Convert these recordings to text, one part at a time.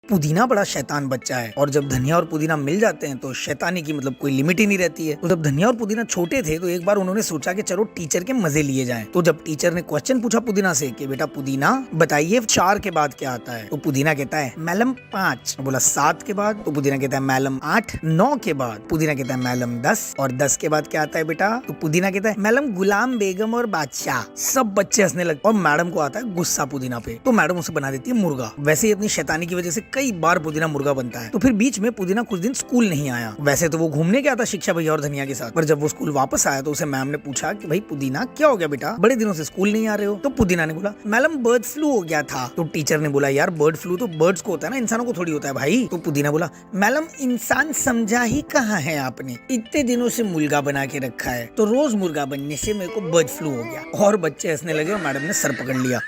पुदीना बड़ा शैतान बच्चा है और जब धनिया और पुदीना मिल जाते हैं तो शैतानी की मतलब कोई लिमिट ही नहीं रहती है। तो जब धनिया और पुदीना छोटे थे तो एक बार उन्होंने सोचा कि चलो टीचर के मजे लिए जाएं। तो जब टीचर ने क्वेश्चन पूछा पुदीना से कि बेटा पुदीना बताइए 4 के बाद क्या आता है, तो पुदीना कहता है मैलम 5। बोला 7 के बाद, तो पुदीना कहता है मैलम 8। 9 के बाद पुदीना कहता है मैलम 10। और 10 के बाद क्या आता है बेटा, तो पुदीना कहता है मैलम गुलाम बेगम और बादशाह। सब बच्चे हंसने लगते और मैडम को आता है गुस्सा पुदीना पे, तो मैडम उसे बना देती है मुर्गा। वैसे ही अपनी शैतानी की वजह से कई बार पुदीना मुर्गा बनता है। तो फिर बीच में पुदीना कुछ दिन स्कूल नहीं आया। वैसे तो वो घूमने गया था शिक्षा भैया और धनिया के साथ, पर जब वो स्कूल वापस आया तो उसे मैम ने पूछा कि भाई पुदीना क्या हो गया बेटा, बड़े दिनों से स्कूल नहीं आ रहे हो। तो पुदीना ने बोला मैडम बर्ड फ्लू हो गया था। तो टीचर ने बोला यार बर्ड फ्लू तो बर्ड्स को होता है ना, इंसानों को थोड़ी होता है भाई। तो पुदीना बोला मैडम इंसान समझा ही कहाँ है आपने, इतने दिनों से मुर्गा बना के रखा है, तो रोज मुर्गा बनने से मेरे को बर्ड फ्लू हो गया। और बच्चे हंसने लगे और मैडम ने सर पकड़ लिया।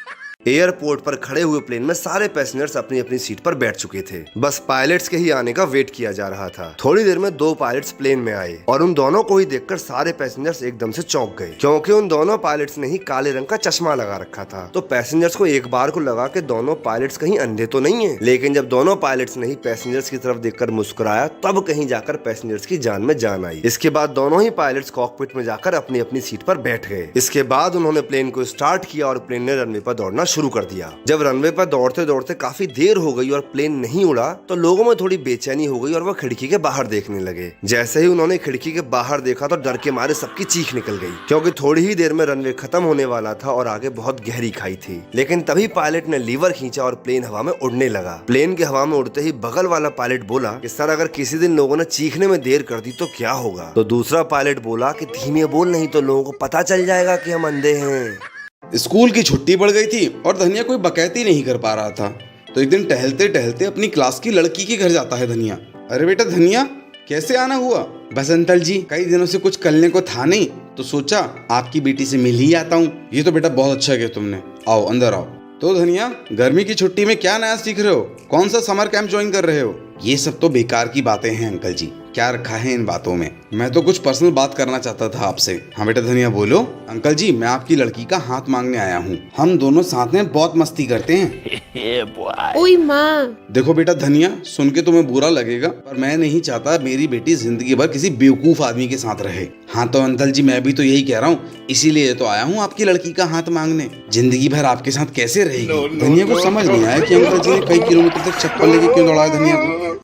एयरपोर्ट पर खड़े हुए प्लेन में सारे पैसेंजर्स अपनी अपनी सीट पर बैठ चुके थे। बस पायलट्स के ही आने का वेट किया जा रहा था। थोड़ी देर में 2 पायलट्स प्लेन में आए और उन दोनों को ही देखकर सारे पैसेंजर्स एकदम से चौंक गए, क्योंकि उन दोनों पायलट्स ने ही काले रंग का चश्मा लगा रखा था। तो पैसेंजर्स को एक बार को लगा कि दोनों पायलट्स कहीं अंधे तो नहीं है। लेकिन जब दोनों पायलट्स ने ही पैसेंजर्स की तरफ देखकर मुस्कुराया तब कहीं जाकर पैसेंजर्स की जान में जान आई। इसके बाद दोनों ही पायलट्स कॉकपिट में जाकर अपनी अपनी सीट पर बैठ गए। इसके बाद उन्होंने प्लेन को स्टार्ट किया और प्लेन ने रनवे पर दौड़ना शुरू कर दिया। जब रनवे पर दौड़ते दौड़ते काफी देर हो गई और प्लेन नहीं उड़ा तो लोगों में थोड़ी बेचैनी हो गई और वो खिड़की के बाहर देखने लगे। जैसे ही उन्होंने खिड़की के बाहर देखा तो डर के मारे सबकी चीख निकल गई, क्योंकि थोड़ी ही देर में रनवे खत्म होने वाला था और आगे बहुत गहरी खाई थी। लेकिन तभी पायलट ने लीवर खींचा और प्लेन हवा में उड़ने लगा। प्लेन के हवा में उड़ते ही बगल वाला पायलट बोला कि सर अगर किसी दिन लोगों ने चीखने में देर कर दी तो क्या होगा। तो दूसरा पायलट बोला कि धीमे बोल, नहीं तो लोगों को पता चल जाएगा कि हम अंधे हैं। स्कूल की छुट्टी पड़ गई थी और धनिया कोई बकैती नहीं कर पा रहा था। तो एक दिन टहलते टहलते अपनी क्लास की लड़की के घर जाता है धनिया। अरे बेटा धनिया, कैसे आना हुआ? बस अंकल जी, कई दिनों से कुछ करने को था नहीं तो सोचा आपकी बेटी से मिल ही आता हूँ। ये तो बेटा बहुत अच्छा किया तुमने, आओ अंदर आओ। तो धनिया, गर्मी की छुट्टी में क्या नया सीख रहे हो? कौन सा समर कैंप ज्वाइन कर रहे हो? ये सब तो बेकार की बातें हैं अंकल जी, क्या रखा है इन बातों में? मैं तो कुछ पर्सनल बात करना चाहता था आपसे। हाँ बेटा धनिया बोलो। अंकल जी, मैं आपकी लड़की का हाथ मांगने आया हूँ। हम दोनों साथ में बहुत मस्ती करते हैं। ओए माँ। देखो बेटा धनिया, सुन के तुम्हें बुरा लगेगा पर मैं नहीं चाहता मेरी बेटी जिंदगी भर किसी बेवकूफ आदमी के साथ रहे। हाँ तो अंकल जी, मैं भी तो यही कह रहा हूँ, इसीलिए तो आया हूँ आपकी लड़की का हाथ मांगने। जिंदगी भर आपके साथ कैसे रहेगी? धनिया को समझ नहीं आया कि अंकल जी ने कई किलोमीटर तक चप्पल लेके क्यों दौड़ाया धनिया को।